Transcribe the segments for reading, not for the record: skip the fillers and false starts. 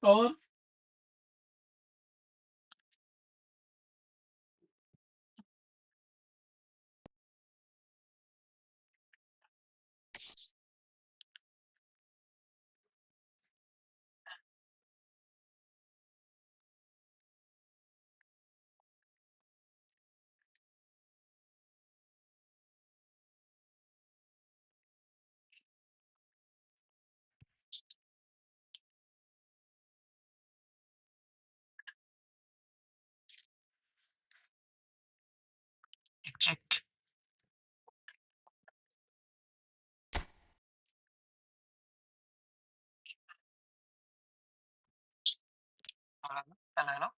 और check. Hello, hello,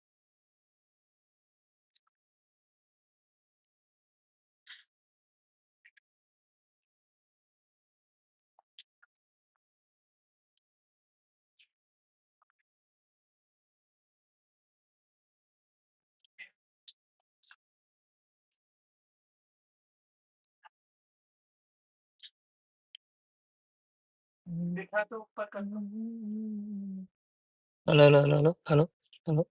देखा तो ऊपर कर लो। Hello, hello, hello, hello, hello,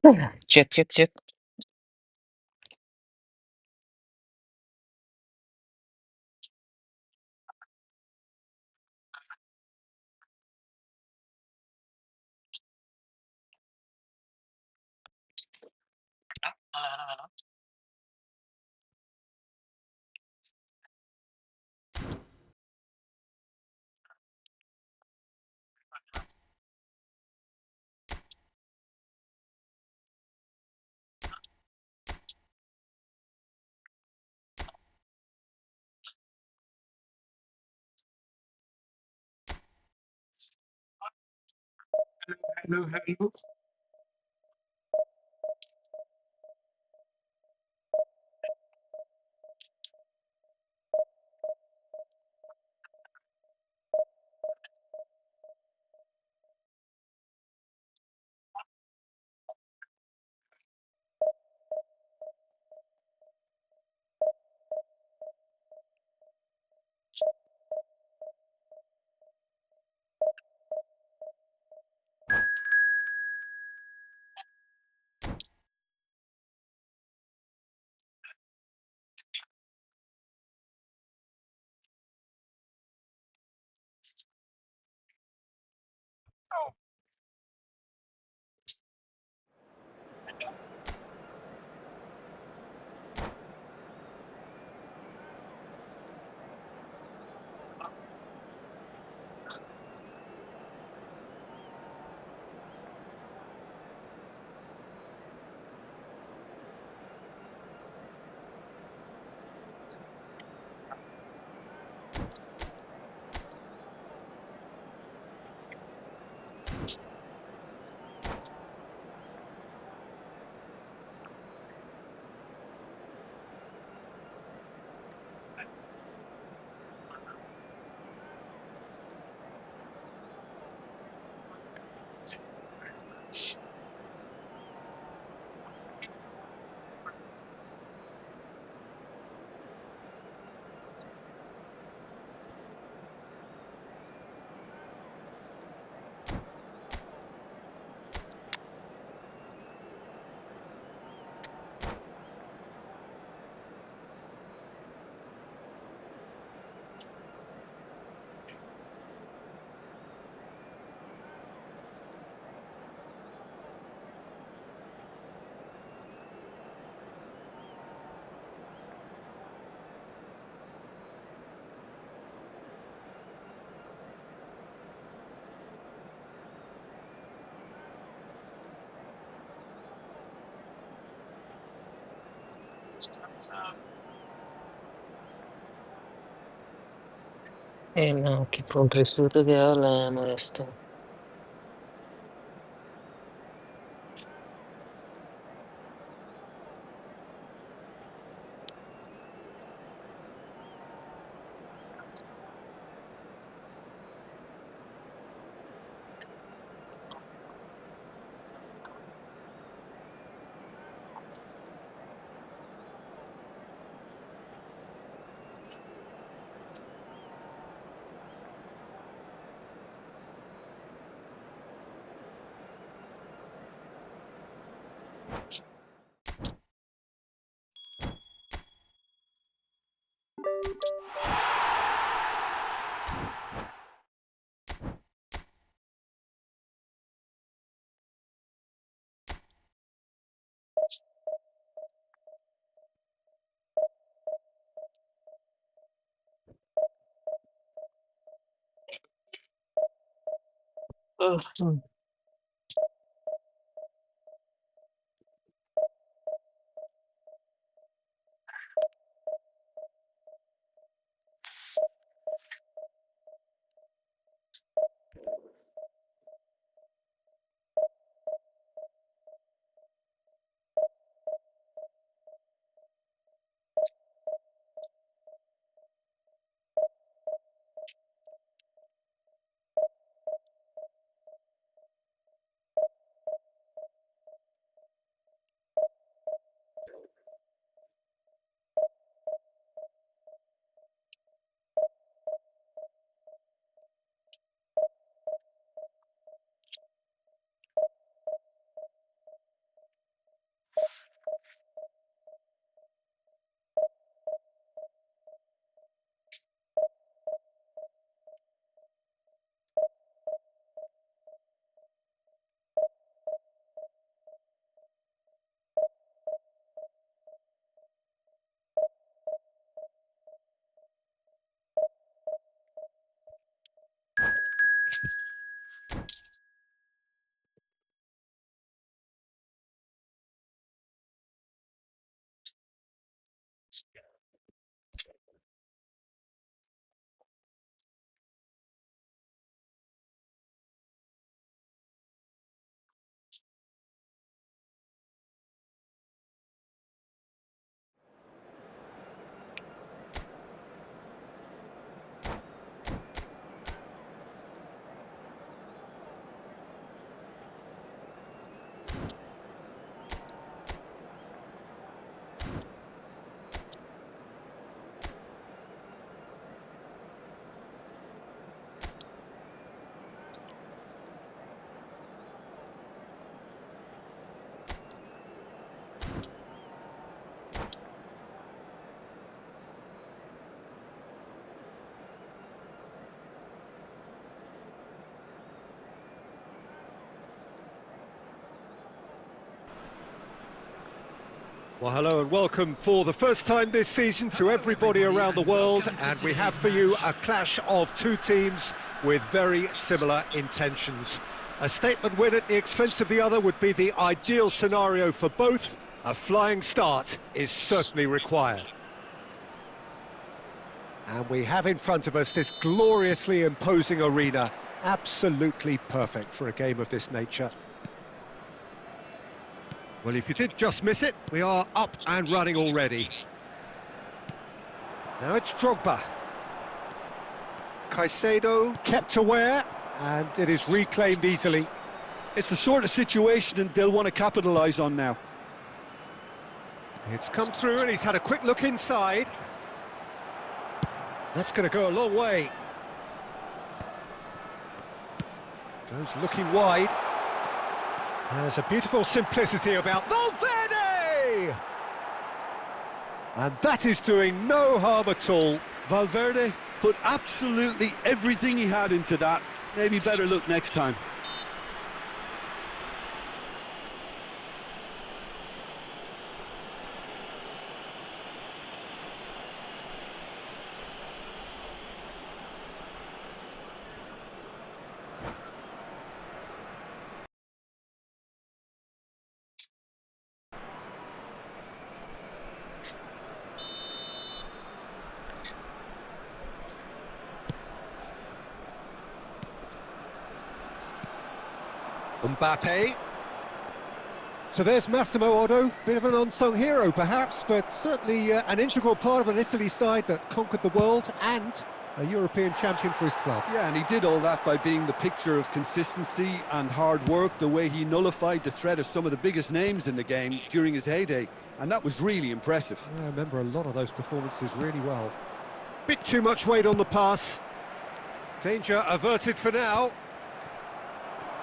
hello. Check, check, check. Hello, hello, hello. Hello, hello. no, che progressuto che ho questo. Hmm. Well, hello and welcome for the first time this season to everybody around the world, and we have for you a clash of two teams with very similar intentions. A statement win at the expense of the other would be the ideal scenario for both. A flying start is certainly required. And we have in front of us this gloriously imposing arena, absolutely perfect for a game of this nature. Well, if you did just miss it, we are up and running already. Now it's Drogba. Caicedo kept aware, and it is reclaimed easily. It's the sort of situation and they'll want to capitalise on now. It's come through and he's had a quick look inside. That's going to go a long way. Goes looking wide. There's a beautiful simplicity about Valverde! And that is doing no harm at all. Valverde put absolutely everything he had into that. Maybe better look next time. Mbappe. So there's Massimo Otto, bit of an unsung hero perhaps, but certainly an integral part of an Italy side that conquered the world and a European champion for his club. Yeah, and he did all that by being the picture of consistency and hard work, the way he nullified the threat of some of the biggest names in the game during his heyday, and that was really impressive. I remember a lot of those performances really well. Bit too much weight on the pass. Danger averted for now.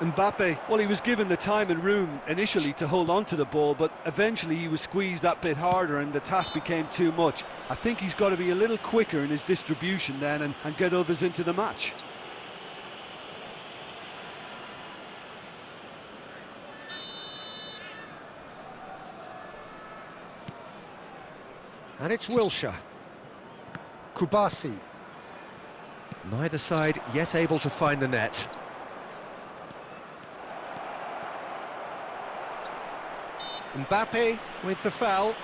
Mbappe, well, he was given the time and room initially to hold on to the ball, but eventually he was squeezed that bit harder and the task became too much. I think he's got to be a little quicker in his distribution then and get others into the match. And it's Wilshere. Kubasi. Neither side yet able to find the net. Mbappe with the foul.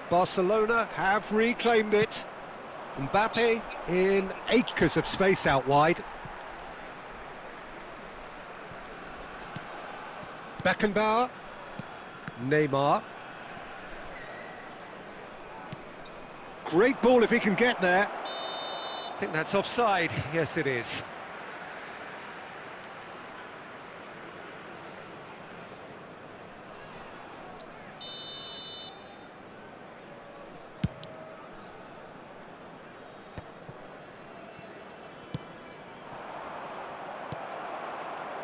Barcelona have reclaimed it. Mbappe in acres of space out wide. Beckenbauer. Neymar. Great ball if he can get there. I think that's offside. Yes, it is.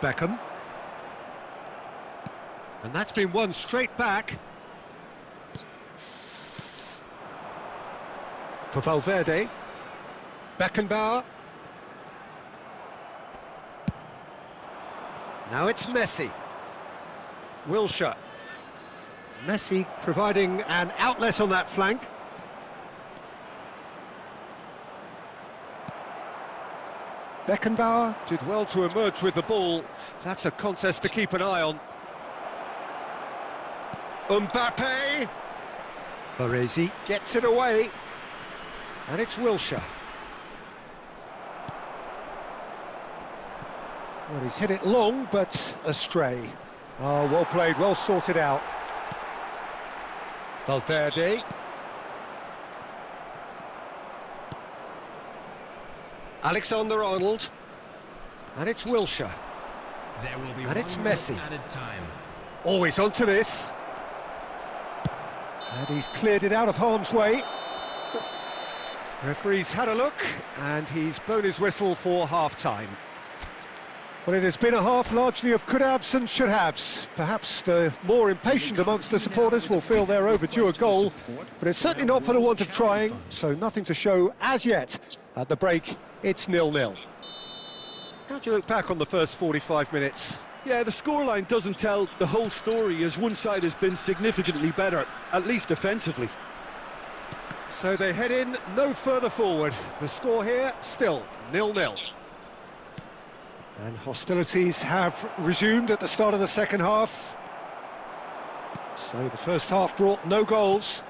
Beckham. And that's been won straight back. For Valverde. Beckenbauer. Now it's Messi. Wilshere. Messi providing an outlet on that flank. Beckenbauer did well to emerge with the ball. That's a contest to keep an eye on. Mbappe! Baresi gets it away. And it's Wilshere. Well, he's hit it long, but astray. Oh, well played, well sorted out. Valverde. Alexander-Arnold. And it's Wilshere. And it's Messi. Always onto this. And he's cleared it out of harm's way. Referee's had a look, and he's blown his whistle for half-time. Well, it has been a half largely of could-haves and should-haves. Perhaps the more impatient amongst the supporters will feel they're overdue a goal, but it's certainly not for the want of trying, so nothing to show as yet. At the break, it's 0-0. How do you look back on the first 45 minutes? Yeah, the scoreline doesn't tell the whole story, as one side has been significantly better, at least offensively. So they head in no further forward. The score here, still 0-0. And hostilities have resumed at the start of the second half. So the first half brought no goals.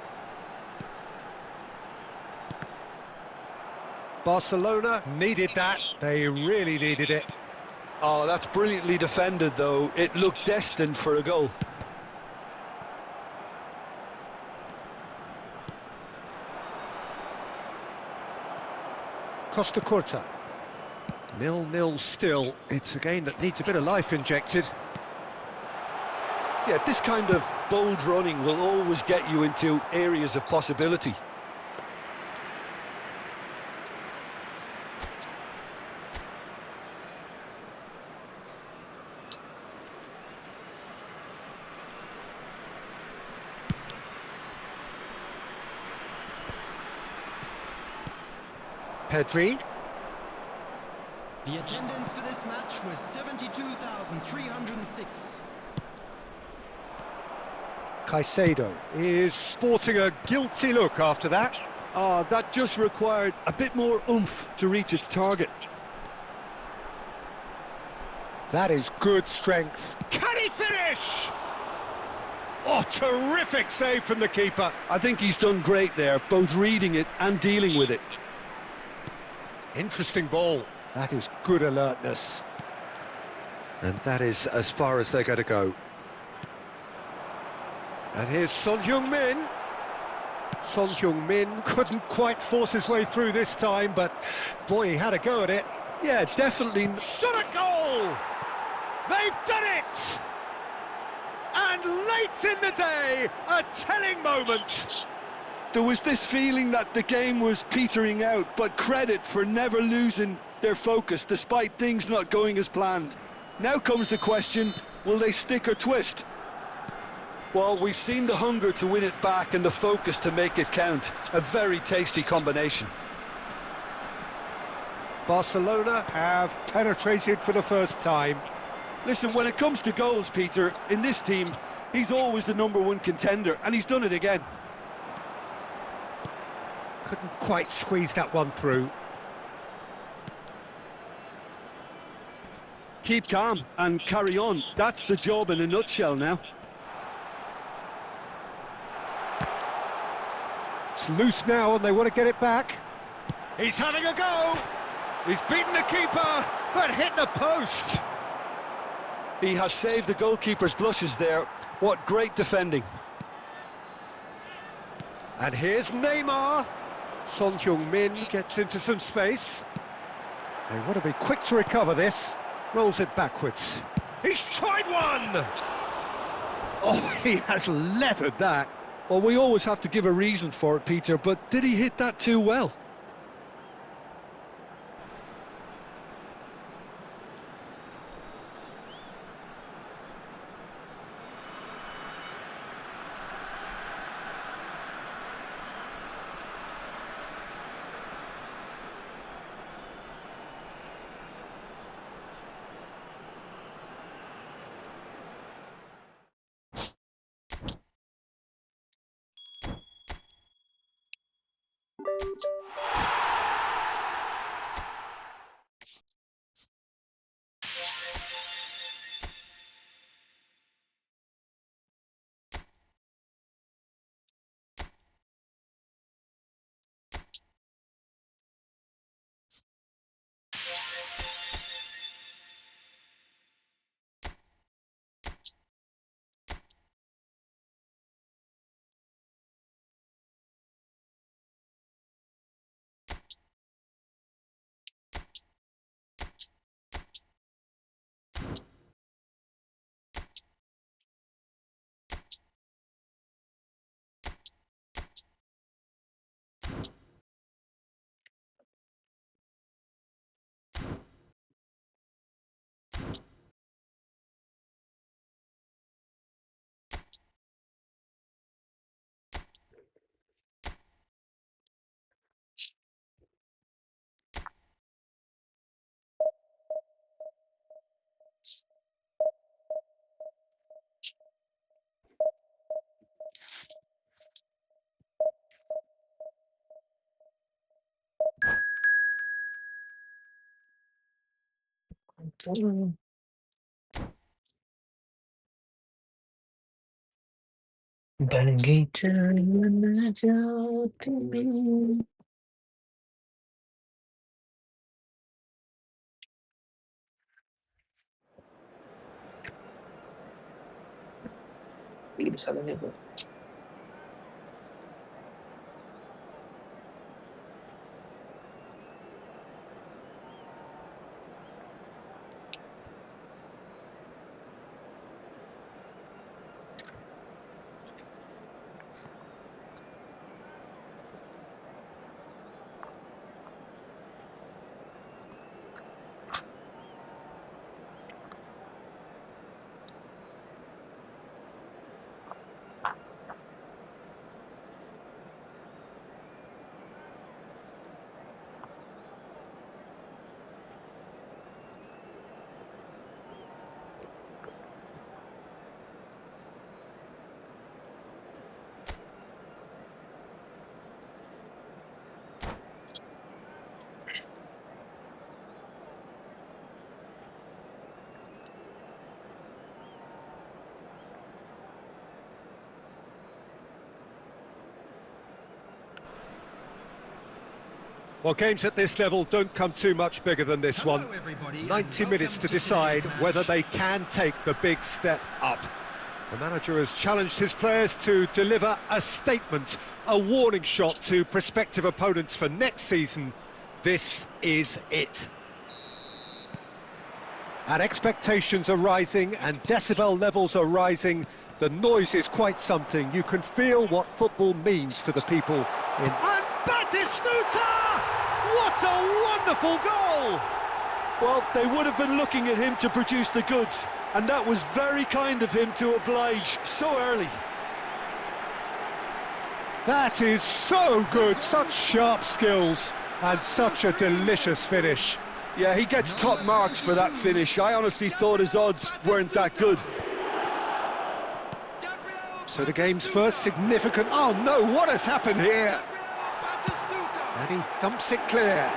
Barcelona needed that. They really needed it. Oh, that's brilliantly defended, though. It looked destined for a goal. Costa Curta. 0-0 still. It's a game that needs a bit of life injected. Yeah, this kind of bold running will always get you into areas of possibility. Pedri. The attendance for this match was 72,306. Caicedo is sporting a guilty look after that. Oh, that just required a bit more oomph to reach its target. That is good strength. Can he finish? Oh, terrific save from the keeper. I think he's done great there, both reading it and dealing with it. Interesting ball. That is good alertness. And that is as far as they're going to go. And here's Son Heung-min. Son Heung-min couldn't quite force his way through this time, but boy, he had a go at it. Yeah, definitely. Shot a goal! They've done it! And late in the day, a telling moment. There was this feeling that the game was petering out, but credit for never losing their focus despite things not going as planned. Now comes the question, will they stick or twist? Well, we've seen the hunger to win it back and the focus to make it count. A very tasty combination. Barcelona have penetrated for the first time. Listen, when it comes to goals, Peter, in this team, he's always the #1 contender, and he's done it again. Couldn't quite squeeze that one through. Keep calm and carry on. That's the job in a nutshell now. It's loose now and they want to get it back. He's having a go! He's beaten the keeper, but hit the post! He has saved the goalkeeper's blushes there. What great defending. And here's Neymar. Son Heung-min gets into some space. They want to be quick to recover this. Rolls it backwards. He's tried one! Oh, he has leathered that. Well, we always have to give a reason for it, Peter, but did he hit that too well? Begitu menajatimu. Ini salahnya bro. Well, games at this level don't come too much bigger than this one. 90 minutes to decide whether they can take the big step up. The manager has challenged his players to deliver a statement, a warning shot to prospective opponents for next season. This is it. And expectations are rising and decibel levels are rising. The noise is quite something. You can feel what football means to the people in... And Batistuta! What a wonderful goal! Well, they would have been looking at him to produce the goods, and that was very kind of him to oblige so early. That is so good, such sharp skills, and such a delicious finish. Yeah, he gets top marks for that finish. I honestly thought his odds weren't that good. So the game's first significant... Oh no, what has happened here? And he thumps it clear.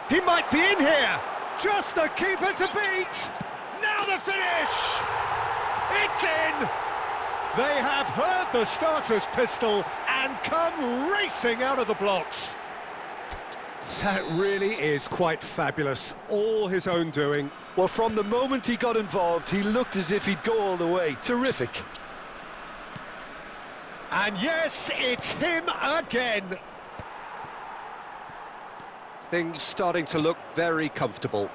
He might be in here! Just the keeper to beat! Now the finish! It's in! They have heard the starter's pistol and come racing out of the blocks. That really is quite fabulous, all his own doing. Well, from the moment he got involved, he looked as if he'd go all the way. Terrific. And yes, it's him again. Things starting to look very comfortable.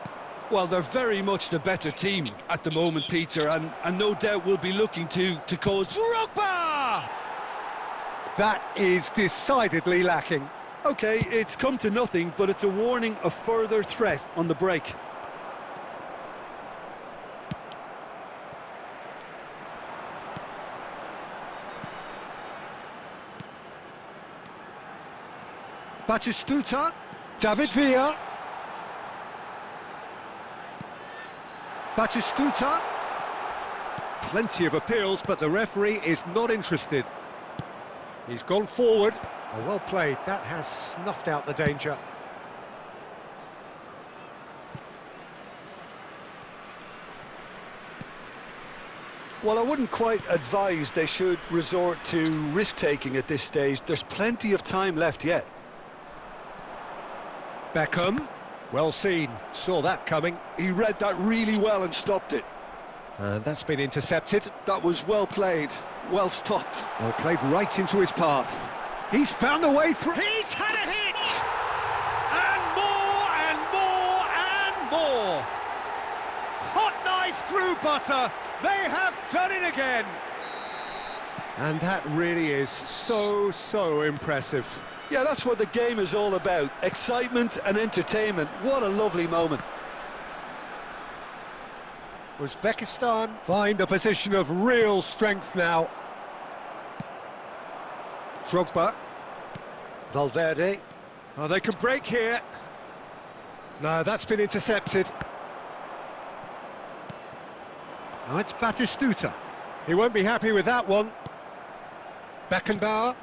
Well, they're very much the better team at the moment, Peter, and no doubt will be looking to cause... Drogba! That is decidedly lacking. OK, it's come to nothing, but it's a warning of further threat on the break. Batistuta, David Villa. Batistuta. Plenty of appeals, but the referee is not interested. He's gone forward. Oh, well played. That has snuffed out the danger. Well, I wouldn't quite advise they should resort to risk-taking at this stage. There's plenty of time left yet. Beckham, well seen, saw that coming. He read that really well and stopped it. And that's been intercepted. That was well played, well stopped. Well played right into his path. He's found a way through. He's had a hit! And more, and more, and more! Hot knife through butter. They have done it again. And that really is so impressive. Yeah, that's what the game is all about. Excitement and entertainment. What a lovely moment. Uzbekistan find a position of real strength now. Drogba. Valverde. Oh, they can break here. No, that's been intercepted. Now it's Batistuta. He won't be happy with that one. Beckenbauer.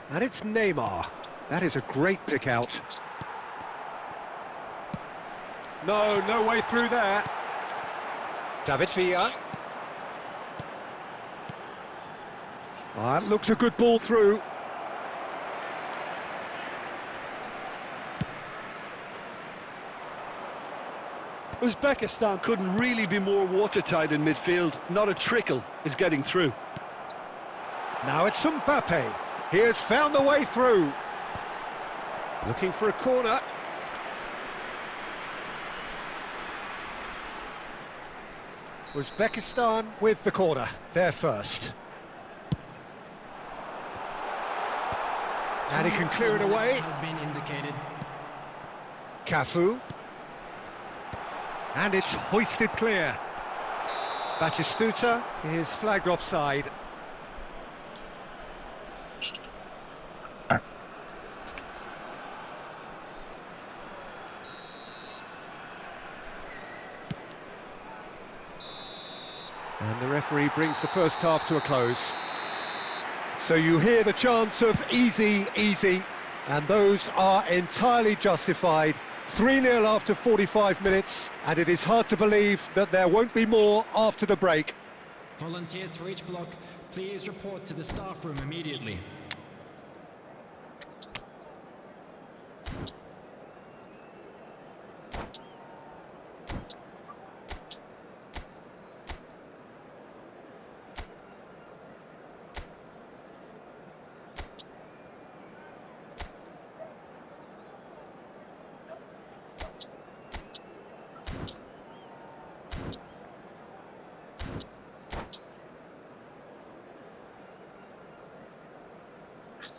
And it's Neymar. That is a great pick out. No way through there. David Villa. Oh, that looks a good ball through. Uzbekistan couldn't really be more watertight in midfield. Not a trickle is getting through. Now it's Mbappe. He has found the way through. Looking for a corner. Uzbekistan with the corner. They're first. And he can clear it away. Has been indicated. Cafu. And it's hoisted clear. Batistuta is flagged offside. And the referee brings the first half to a close. So you hear the chants of easy, easy, and those are entirely justified. 3-0 after 45 minutes, and it is hard to believe that there won't be more after the break. Volunteers for each block, please report to the staff room immediately.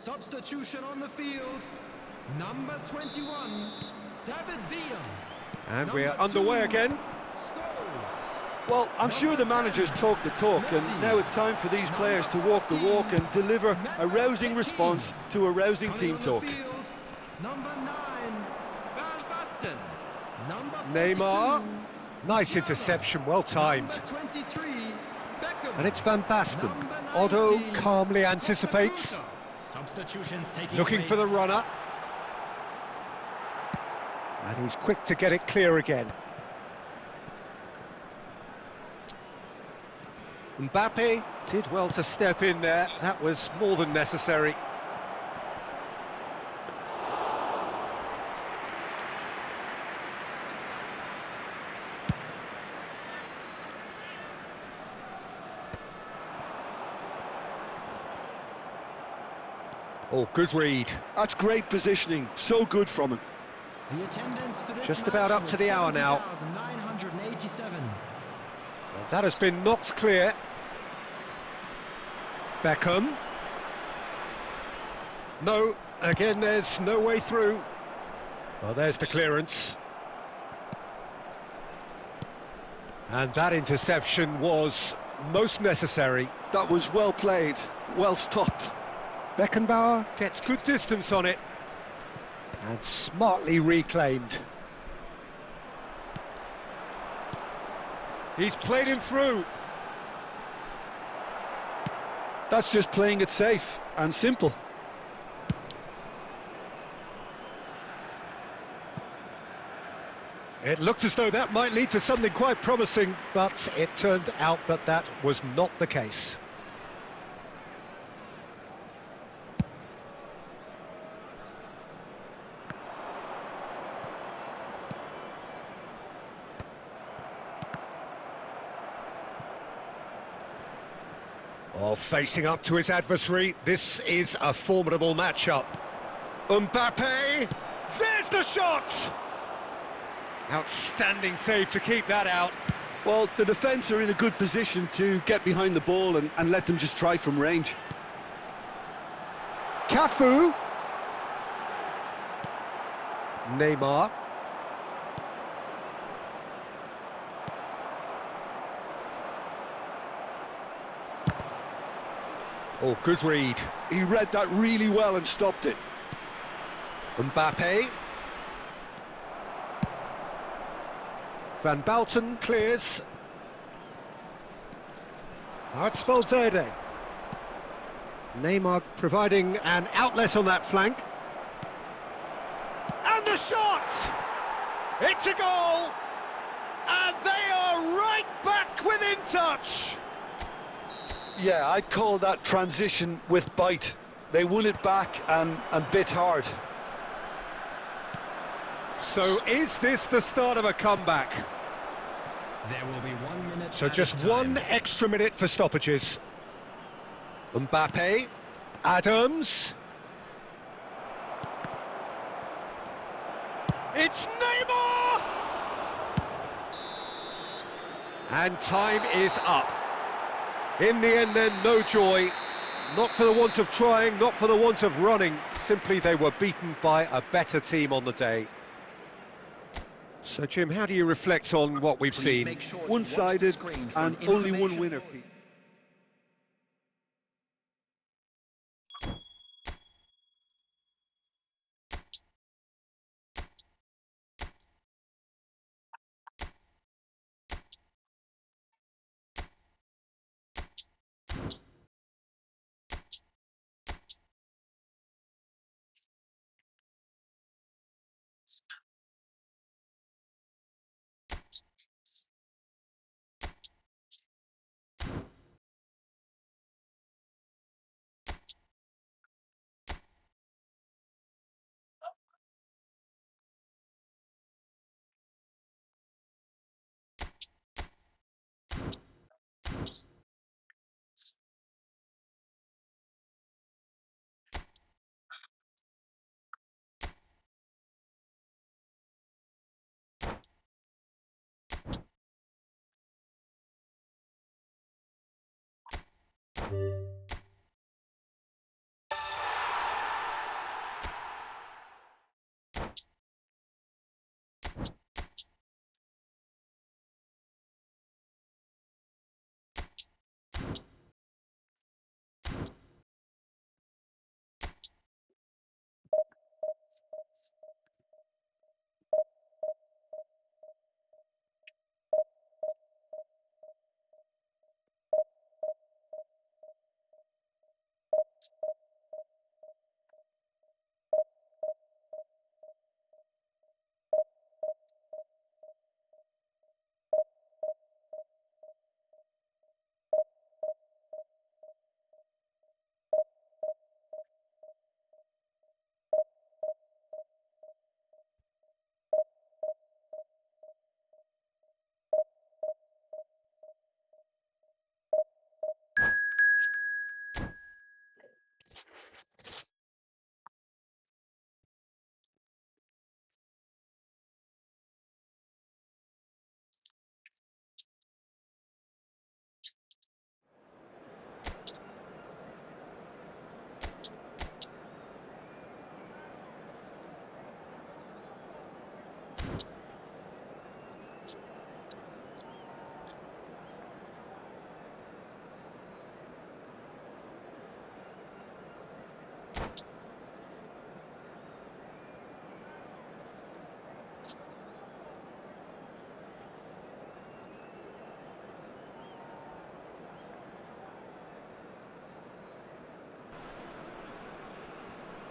Substitution on the field, number 21, David Villa. And we're underway again. Well, I'm sure the managers talk the talk, and now it's time for these players to walk the walk and deliver a rousing response to a rousing team talk. Number 9, Van Basten. Number Neymar. 42, Nice Yellow. interception, well timed. Number 23, Beckham. And it's Van Basten. Number Otto 19, calmly anticipates. Costa. Substitutions taking Looking place. for the runner. And he's quick to get it clear again. Mbappe did well to step in there. That was more than necessary. Oh, good read. That's great positioning, so good from him. The attendance for this Just about match up to was the hour now. 70,987. And that has been knocked clear. Beckham. No, again, there's no way through. Well, there's the clearance. And that interception was most necessary. That was well played, well stopped. Beckenbauer gets good distance on it. And smartly reclaimed. He's played him through. That's just playing it safe and simple. It looked as though that might lead to something quite promising, but it turned out that that was not the case. Oh, facing up to his adversary, this is a formidable matchup. Mbappe, there's the shot! Outstanding save to keep that out. Well, the defence are in a good position to get behind the ball and let them just try from range. Cafu. Neymar. Oh, good read. He read that really well and stopped it. Mbappe. Van Basten clears. Now it's Valverde. Neymar providing an outlet on that flank. And the shot! It's a goal! And they are right back within touch! Yeah, I'd call that transition with bite. They won it back and bit hard. So is this the start of a comeback? There will be 1 minute. So added just time. 1 extra minute for stoppages. Mbappe, Adams. It's Neymar! And time is up. In the end then, no joy. Not for the want of trying, not for the want of running. Simply they were beaten by a better team on the day. So Jim, how do you reflect on what we've seen? One-sided and only one winner, Pete.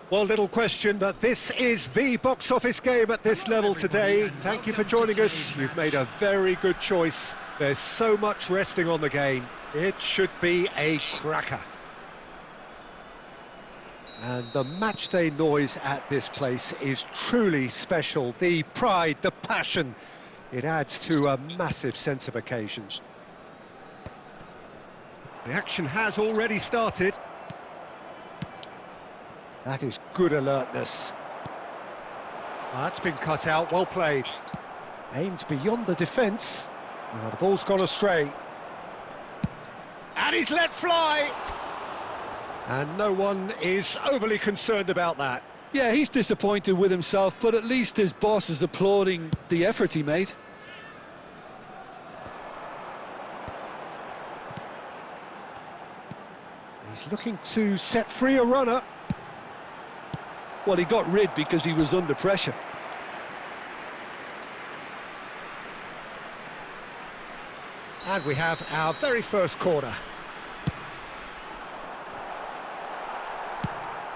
Well, little question, but this is the box office game at this level today. Thank you for joining us. You've made a very good choice. There's so much resting on the game. It should be a cracker. And the matchday noise at this place is truly special. The pride, the passion, it adds to a massive sense of occasion. The action has already started. That is good alertness. That's been cut out, well played. Aimed beyond the defence. Now the ball's gone astray. And he's let fly! And no one is overly concerned about that. Yeah, he's disappointed with himself, but at least his boss is applauding the effort he made. He's looking to set free a runner. Well, he got rid because he was under pressure. And we have our very first corner.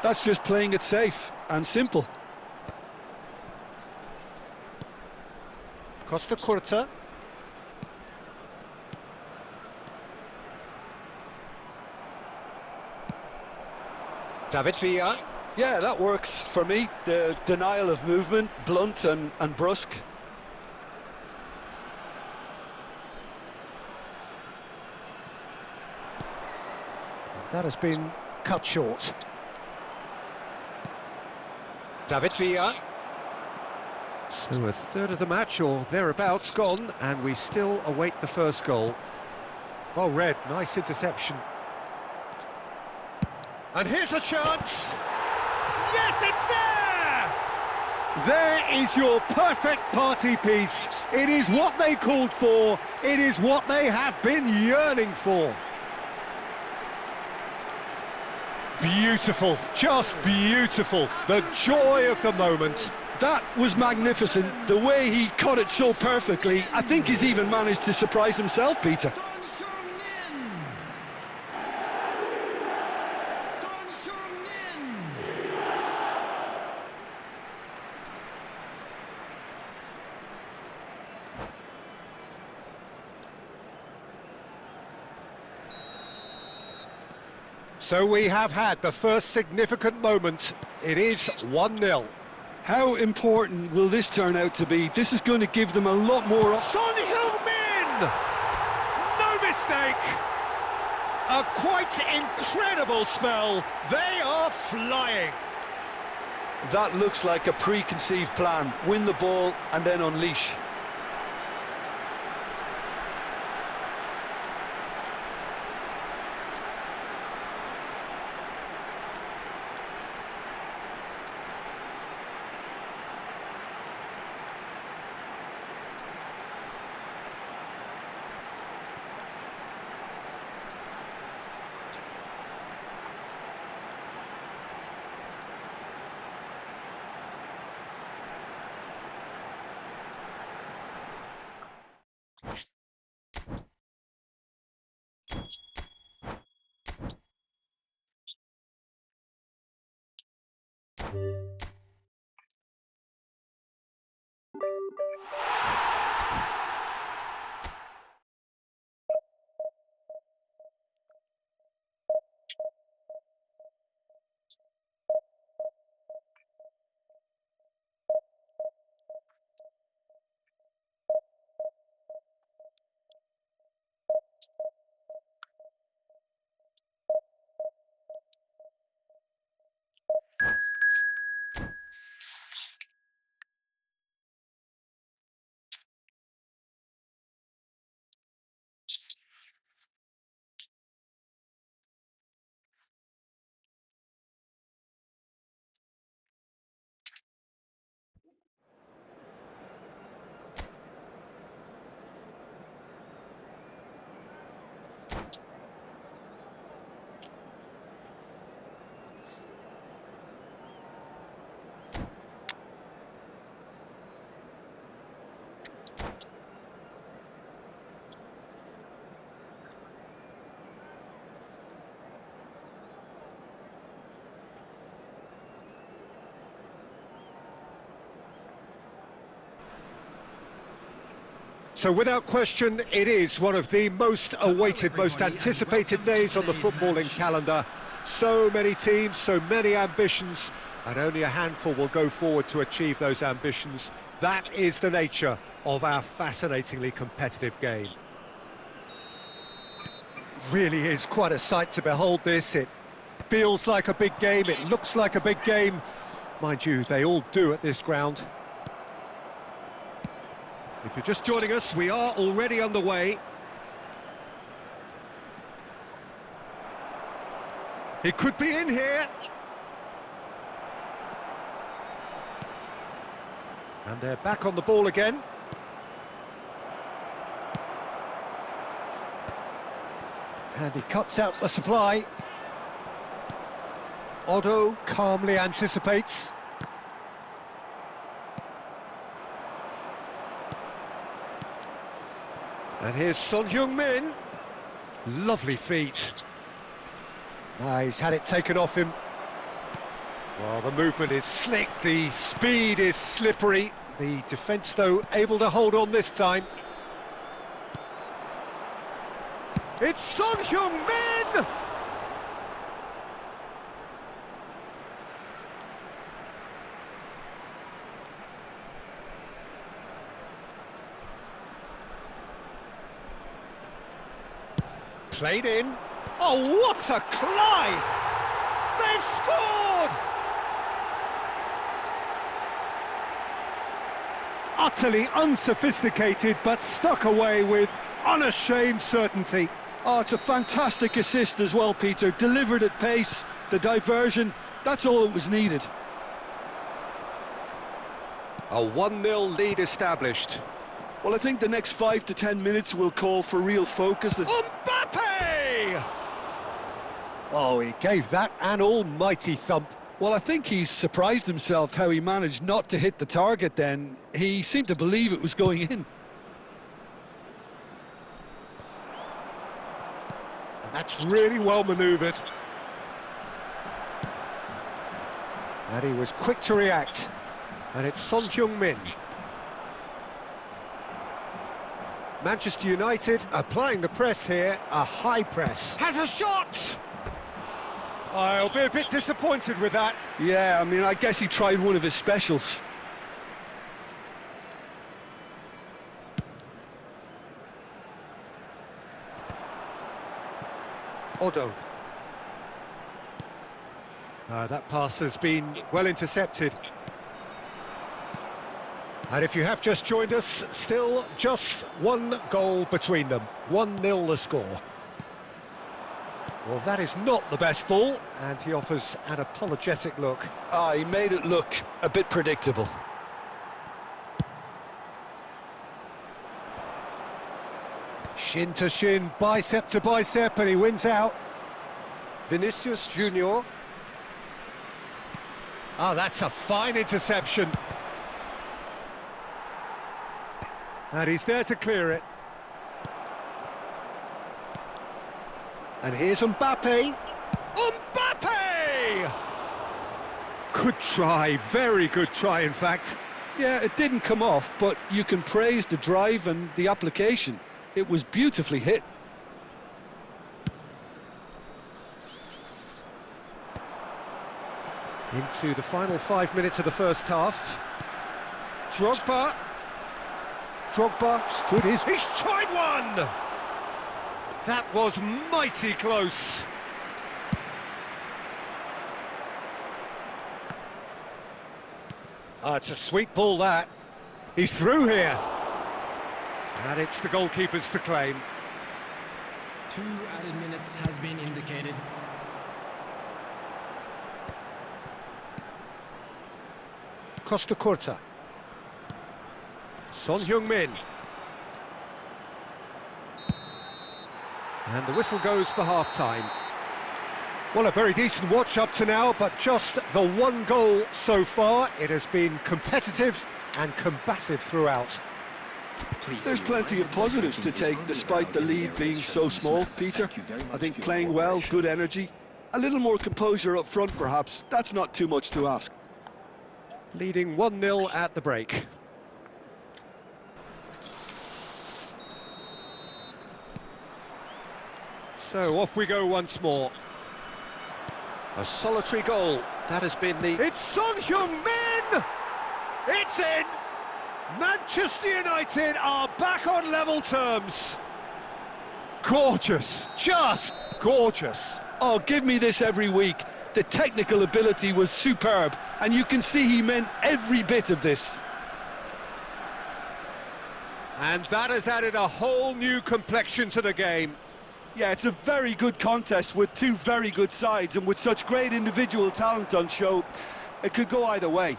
That's just playing it safe and simple. Costa Curta. David Villa. Yeah, that works for me. The denial of movement, blunt and brusque. That has been cut short. David Villa. So a third of the match or thereabouts gone, and we still await the first goal. Well read, nice interception. And here's a chance! Yes, it's there! There is your perfect party piece. It is what they called for. It is what they have been yearning for. Beautiful, just beautiful. The joy of the moment. That was magnificent. The way he cut it so perfectly, I think he's even managed to surprise himself, Peter. So we have had the first significant moment. It is 1-0. How important will this turn out to be? This is going to give them a lot more... Son Heung-min! No mistake! A quite incredible spell. They are flying. That looks like a preconceived plan. Win the ball and then unleash. So without question, it is one of the most awaited, most anticipated days on the footballing calendar. So many teams, so many ambitions, and only a handful will go forward to achieve those ambitions. That is the nature of our fascinatingly competitive game. Really is quite a sight to behold this. It feels like a big game, it looks like a big game. Mind you, they all do at this ground. If you're just joining us, we are already underway. It could be in here. And they're back on the ball again. And he cuts out the supply. Otto calmly anticipates. And here's Son Heung-min. Lovely feet. He's had it taken off him. Well, the movement is slick, the speed is slippery. The defence, though, able to hold on this time. It's Son Heung-min! Played in. Oh, what a climb! They've scored! Utterly unsophisticated, but stuck away with unashamed certainty. Oh, it's a fantastic assist as well, Peter. Delivered at pace, the diversion, that's all that was needed. A 1-0 lead established. Well, I think the next 5 to 10 minutes will call for real focus. Mbappe! Oh, he gave that an almighty thump. Well, I think he's surprised himself how he managed not to hit the target then. He seemed to believe it was going in. And that's really well manoeuvred. And he was quick to react. And it's Son Heung-min. Manchester United applying the press here, a high press. Has a shot! I'll be a bit disappointed with that. Yeah, I mean, I guess he tried one of his specials. Otto. That pass has been well intercepted. And if you have just joined us, still just one goal between them. 1-0 the score. Well, that is not the best ball, and he offers an apologetic look. He made it look a bit predictable. Shin to shin, bicep to bicep, and he wins out. Vinicius Junior. That's a fine interception. And he's there to clear it. And here's Mbappe. Mbappe! Good try, very good try, in fact. Yeah, it didn't come off, but you can praise the drive and the application. It was beautifully hit. Into the final 5 minutes of the first half. Drogba stood his... He's tried one! That was mighty close. It's a sweet ball, that. He's through here. And it's the goalkeepers to claim. 2 added minutes has been indicated. Costa Curta. Son Heung-min. And the whistle goes for half-time. Well, a very decent watch up to now, but just the one goal so far. It has been competitive and combative throughout. There's plenty of positives to take, despite the lead being so small, Peter. I think playing well, good energy, a little more composure up front perhaps, that's not too much to ask. Leading 1-0 at the break. So off we go once more. A solitary goal. That has been the... It's Son Heung-min! It's in! Manchester United are back on level terms. Gorgeous, just gorgeous. Oh, give me this every week. The technical ability was superb, and you can see he meant every bit of this. And that has added a whole new complexion to the game. Yeah, it's a very good contest with two very good sides, and with such great individual talent on show, it could go either way.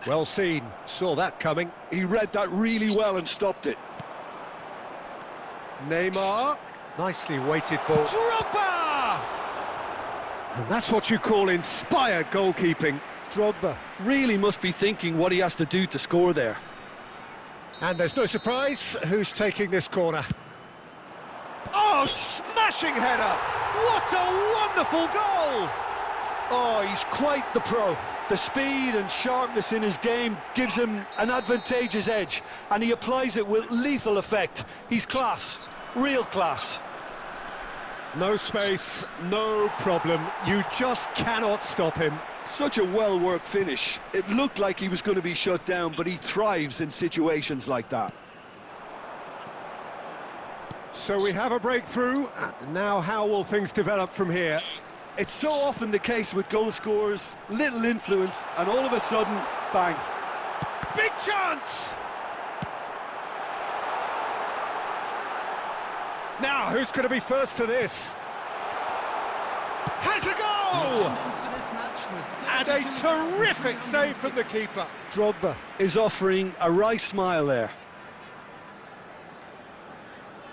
Well seen, saw that coming. He read that really well and stopped it. Neymar, nicely weighted ball. Drogba! And that's what you call inspired goalkeeping. Drogba really must be thinking what he has to do to score there. And there's no surprise who's taking this corner. Oh, smashing header! What a wonderful goal! Oh, he's quite the pro. The speed and sharpness in his game gives him an advantageous edge, and he applies it with lethal effect. He's class, real class. No space, no problem. You just cannot stop him. Such a well-worked finish. It looked like he was going to be shut down, but he thrives in situations like that. So we have a breakthrough. Now how will things develop from here? It's so often the case with goal scorers, little influence, and all of a sudden, bang. Big chance! Now, who's going to be first to this? Has a goal! And a terrific save from the keeper. Drogba is offering a wry smile there.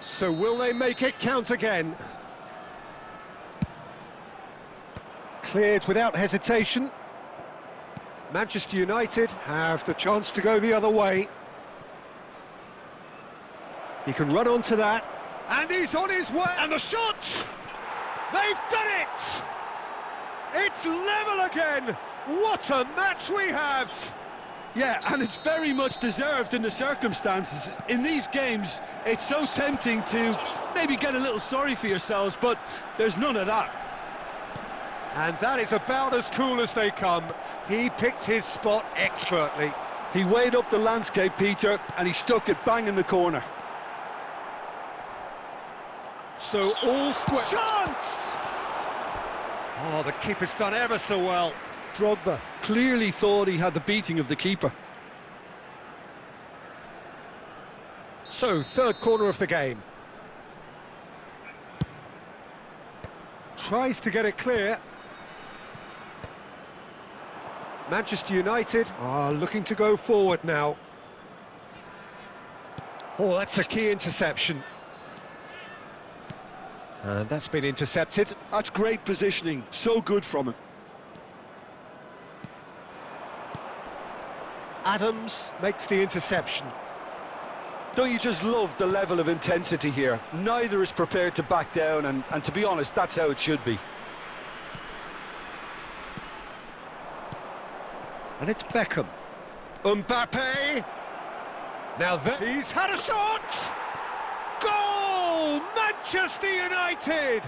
So will they make it count again? Cleared without hesitation. Manchester United have the chance to go the other way. He can run onto that. And he's on his way. And the shot! They've done it! It's level again! What a match we have! Yeah, and it's very much deserved in the circumstances. In these games, it's so tempting to maybe get a little sorry for yourselves, but there's none of that. And that is about as cool as they come. He picked his spot expertly. He weighed up the landscape, Peter, and he stuck it bang in the corner. So all square... Chance! Oh, the keeper's done ever so well. Drogba clearly thought he had the beating of the keeper. So, third corner of the game. Tries to get it clear. Manchester United are looking to go forward now. Oh, that's a key interception. And that's been intercepted. That's great positioning, so good from him. Adams makes the interception. Don't you just love the level of intensity here? Neither is prepared to back down, and to be honest, that's how it should be. And it's Beckham. Mbappe! Now he's had a shot! Goal! Manchester United!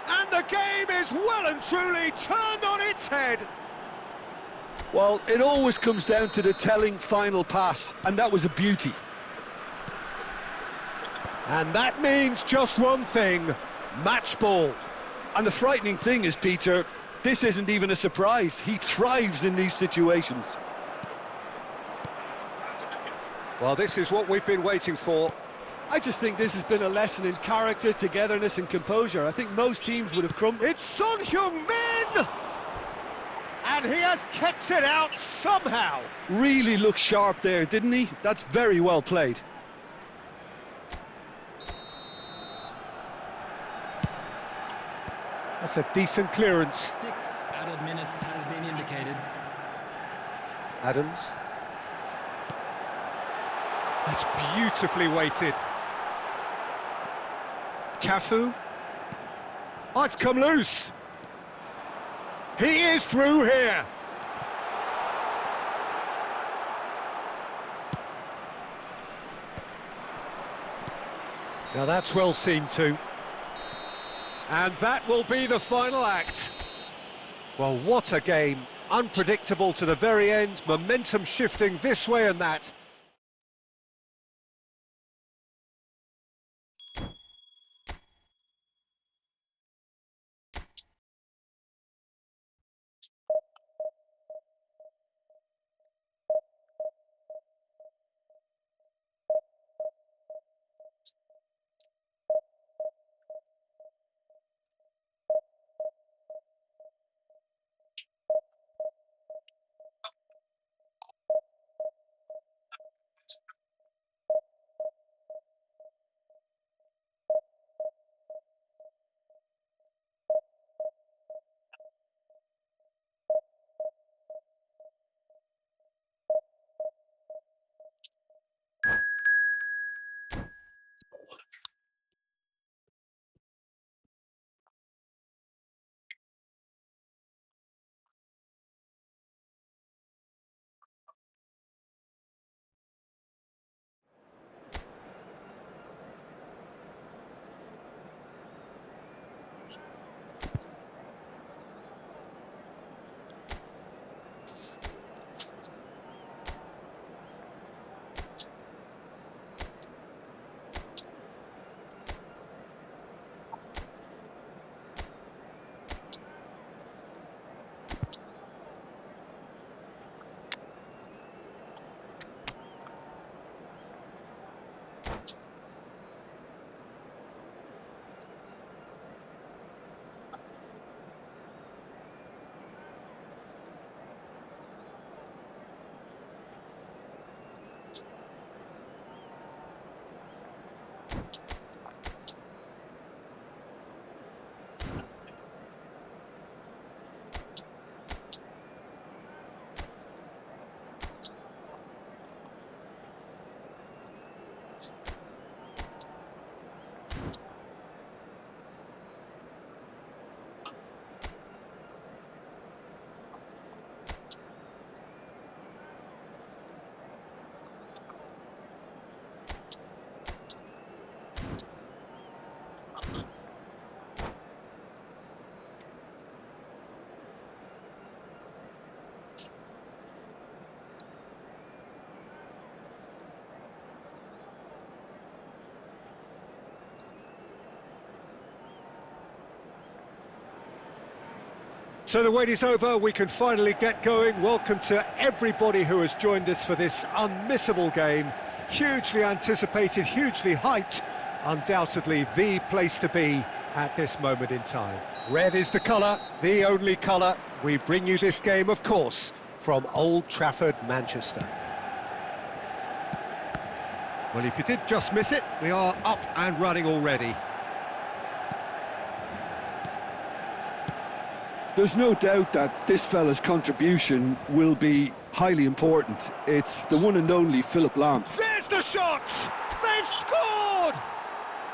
And the game is well and truly turned on its head. Well, it always comes down to the telling final pass, and that was a beauty. And that means just one thing, match ball. And the frightening thing is, Peter, this isn't even a surprise. He thrives in these situations. Well, this is what we've been waiting for. I just think this has been a lesson in character, togetherness and composure. I think most teams would have crumbled. It's Son Heung-min! And he has kept it out somehow. Really looked sharp there, didn't he? That's very well played. That's a decent clearance. 6 added minutes has been indicated. Adams. That's beautifully weighted. Cafu. Oh, it's come loose. He is through here. Now that's well seen too. And that will be the final act. Well, what a game. Unpredictable to the very end, momentum shifting this way and that. So the wait is over, we can finally get going. Welcome to everybody who has joined us for this unmissable game. Hugely anticipated, hugely hyped. Undoubtedly the place to be at this moment in time. Red is the colour, the only colour. We bring you this game, of course, from Old Trafford, Manchester. Well, if you did just miss it, we are up and running already. There's no doubt that this fella's contribution will be highly important. It's the one and only Philip Lahm. There's the shot! They've scored!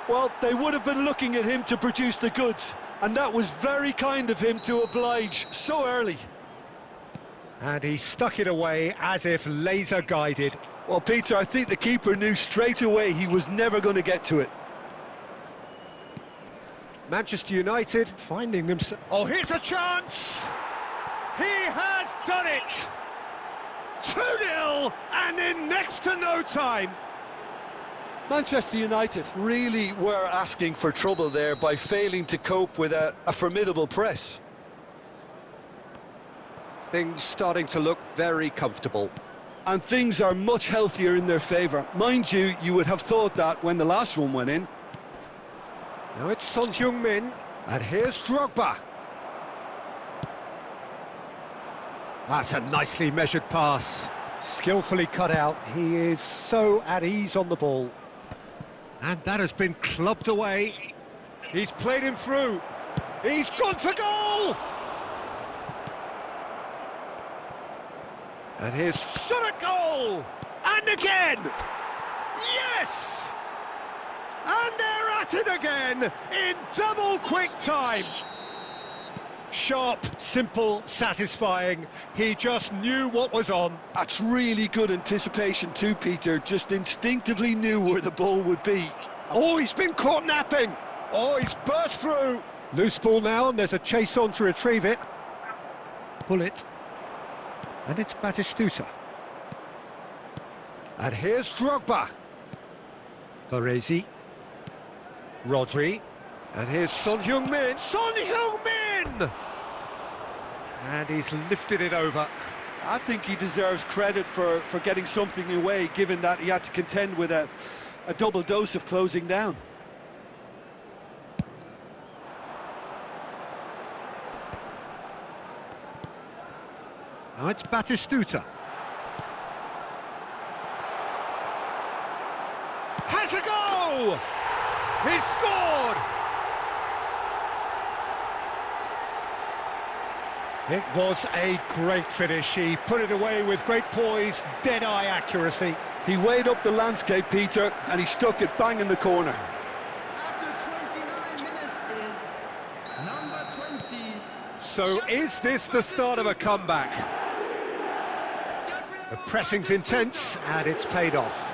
Well, they would have been looking at him to produce the goods, and that was very kind of him to oblige so early. And he stuck it away as if laser-guided. Well, Peter, I think the keeper knew straight away he was never going to get to it. Manchester United finding themselves... Oh, here's a chance! He has done it! 2-0 and in next to no time. Manchester United really were asking for trouble there by failing to cope with a formidable press. Things starting to look very comfortable. And things are much healthier in their favour. Mind you, you would have thought that when the last one went in. Now it's Son Heung-min, and here's Drogba. That's a nicely measured pass. Skillfully cut out. He is so at ease on the ball. And that has been clubbed away. He's played him through. He's gone for goal! And here's shot at goal! And again! Yes! And they're at it again in double quick time. Sharp, simple, satisfying. He just knew what was on. That's really good anticipation too, Peter. Just instinctively knew where the ball would be. Oh, he's been caught napping. Oh, he's burst through. Loose ball now, and there's a chase on to retrieve it. Pull it. And it's Batistuta. And here's Drogba. Baresi. Rodri. And here's Son Heung-min. Son Heung-min! And he's lifted it over. I think he deserves credit for getting something away, given that he had to contend with a double dose of closing down. Now it's Batistuta. Has a go! He's scored! It was a great finish. He put it away with great poise, dead-eye accuracy. He weighed up the landscape, Peter, and he stuck it bang in the corner. After 29 minutes is number 20. So is this the start of a comeback? The pressing's intense, and it's paid off.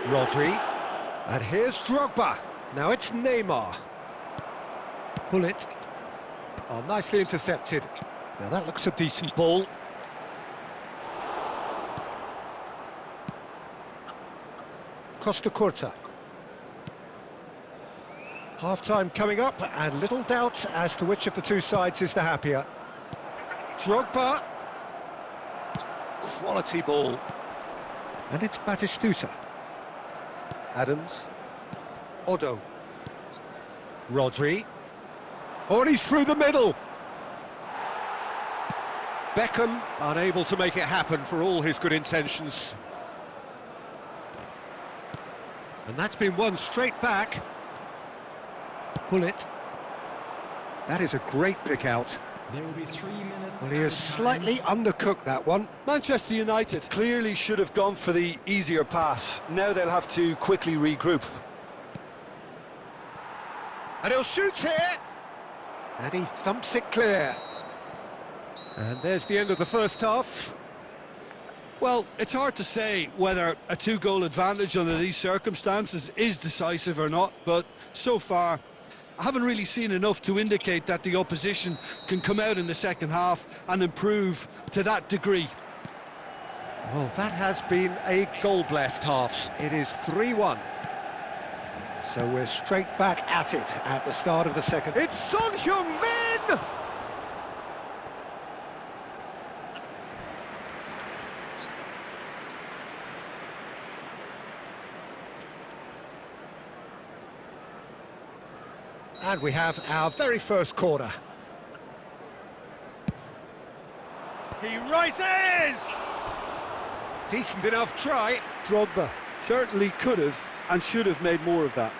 Rodri, and here's Drogba. Now it's Neymar. Pull it. Oh, nicely intercepted. Now that looks a decent ball. Costa Curta. Half-time coming up, and little doubt as to which of the two sides is the happier. Drogba. Quality ball. And it's Batistuta. Adams. Odo. Rodri. Oh, and he's through the middle. Beckham unable to make it happen for all his good intentions. And that's been won straight back. Pull it. That is a great pick out. There will be 3 minutes. Well, he has slightly undercooked that one. Manchester United clearly should have gone for the easier pass. Now they'll have to quickly regroup. And he'll shoot here. And he thumps it clear. And there's the end of the first half. Well, it's hard to say whether a two-goal advantage under these circumstances is decisive or not, but so far I haven't really seen enough to indicate that the opposition can come out in the second half and improve to that degree. Well, that has been a goal-blessed half. It is 3-1. So we're straight back at it at the start of the second. It's Son Heung-min! And we have our very first corner. He rises! Decent enough try. Drogba certainly could have and should have made more of that.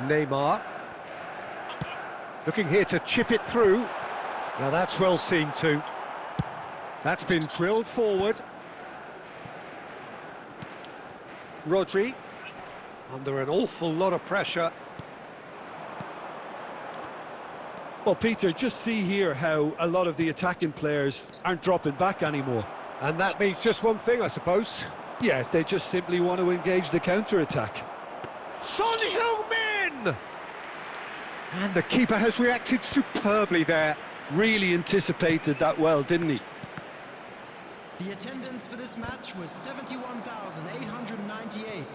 Neymar. Looking here to chip it through. Now that's well seen too. That's been drilled forward. Rodri. Under an awful lot of pressure. Well, Peter, just see here how a lot of the attacking players aren't dropping back anymore. And that means just one thing, I suppose. Yeah, they just simply want to engage the counter-attack. Son Heung-min! And the keeper has reacted superbly there. Really anticipated that well, didn't he? The attendance for this match was 71,898.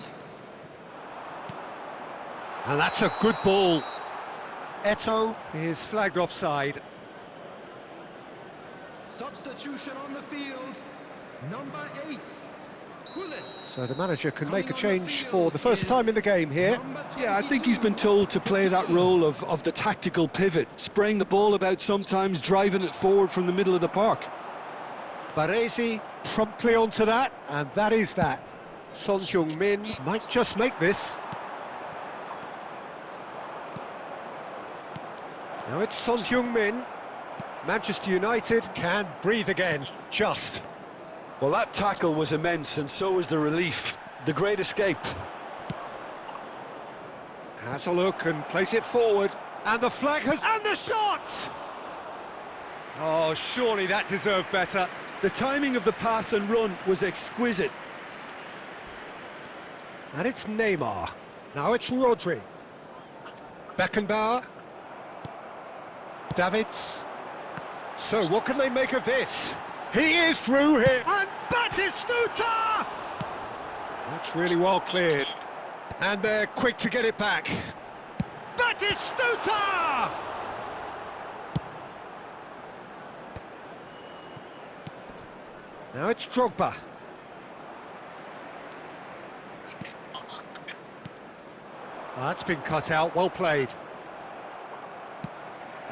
And that's a good ball. Eto'o is flagged offside. Substitution on the field, number 8, Gullit. So the manager can make a change for the first time in the game here. Yeah, I think he's been told to play that role of the tactical pivot, spraying the ball about sometimes, driving it forward from the middle of the park. Baresi promptly onto that, and that is that. Son Heung-min might just make this. Now it's Son Heung-min. Manchester United can breathe again, just. Well, that tackle was immense, and so was the relief. The great escape. Has a look and plays it forward. And the flag has... And the shot! Oh, surely that deserved better. The timing of the pass and run was exquisite. And it's Neymar. Now it's Rodri. Beckenbauer. Davids. So what can they make of this? He is through here. And Batistuta! That's really well cleared. And they're quick to get it back. Batistuta! Now it's Drogba. That's been cut out, well played.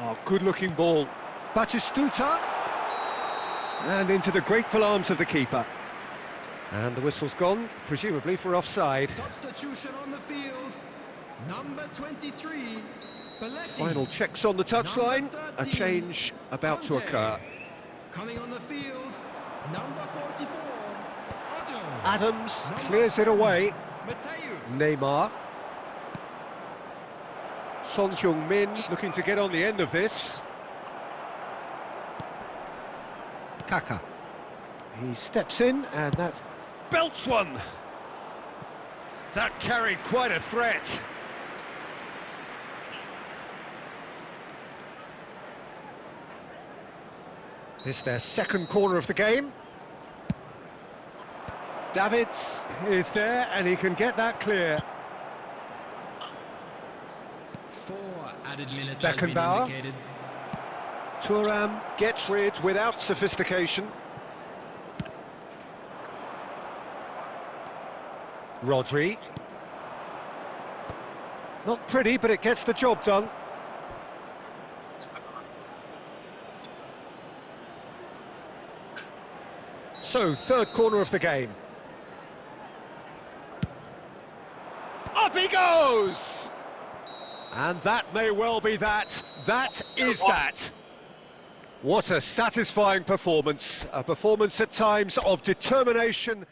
Oh, good-looking ball. Batistuta. And into the grateful arms of the keeper. And the whistle's gone, presumably for offside. Substitution on the field. Number 23. Belletti. Final checks on the touchline. A change about to occur. Coming on the field. Number 44. Otto. Adams clears it away. Matthew. Neymar. Son Heung-min looking to get on the end of this. Kaka. He steps in and that's... belts one! That carried quite a threat. This is their second corner of the game. Davids is there and he can get that clear. 4 added minutes. Beckenbauer. Has been indicated. Thuram gets rid without sophistication. Rodri. Not pretty, but it gets the job done. So, third corner of the game. Up he goes! And that may well be that. That is that. What a satisfying performance. A performance at times of determination.